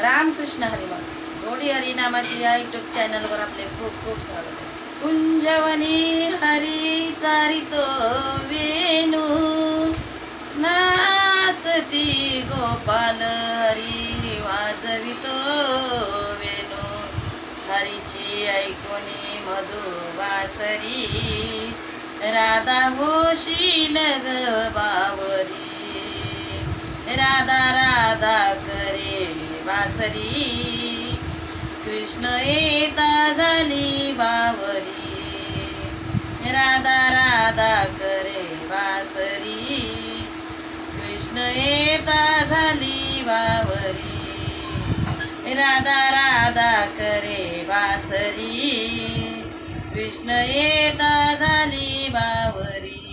रामकृष्ण हरिमान गोडी हरिनामाची या यूट्यूब चॅनलवर आपले खूप खूप स्वागत आहे। कुंजवनी हरी चारितो वेणू नाचती गोपाल हरी वाजवितो वेणू हरीची ऐकोनी मधुवासरी राधा होशील ग बावरी राधा राधा करे वासरी कृष्ण येता झाली बावरी राधा राधा करे वासरी कृष्ण येता झाली बावरी राधा राधा करे वासरी कृष्ण येता झाली बावरी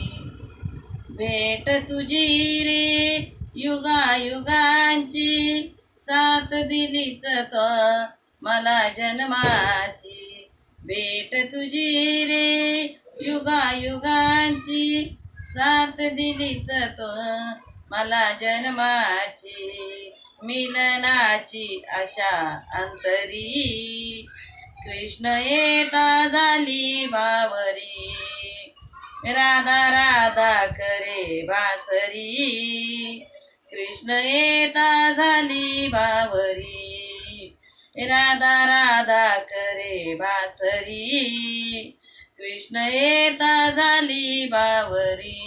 भेट तुझी रे युगायुगांची साथ दिलीस तो मला जन्माची भेट तुझी रे युगायुगांची साथ दिलीस तो मला जन्माची मिलनाची आशा अंतरी कृष्ण येता झाली बावरी राधा राधा करे बासरी कृष्ण येता झाली बावरी राधा राधा करे बासरी कृष्ण येता झाली बावरी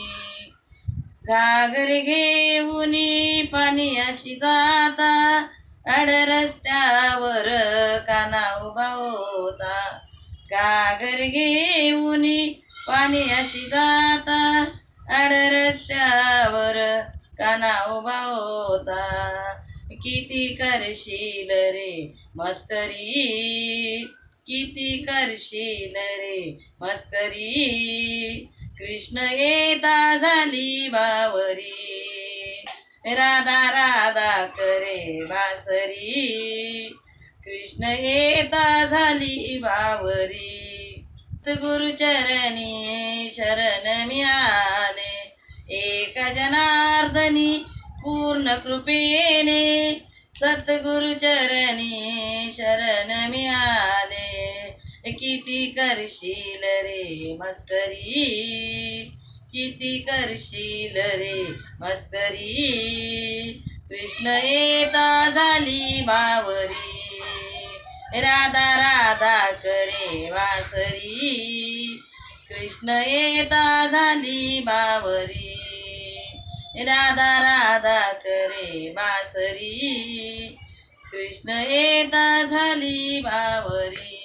घागर घेऊनी पाणी अशी जाता अड रस्त्यावर काना उभा होता घागर घेऊनी पाणी अशी जाता अड रस्त्यावर काना उभा होता किती करशील रे मस्करी किती करशील रे मस्करी कृष्ण येता झाली बावरी राधा राधा करे बासरी कृष्ण येता झाली बावरी गुरुचरणी शरण मिळाले एक जनार्दनी पूर्ण कृपेने सद्गुरुचरणी शरण मिळाले किती करशील रे मस्करी किती करशील रे मस्करी कृष्ण येता झाली बावरी राधा राधा करे वासरी कृष्ण येता झाली बावरी राधा राधा करे बासरी कृष्ण येता झाली बावरी।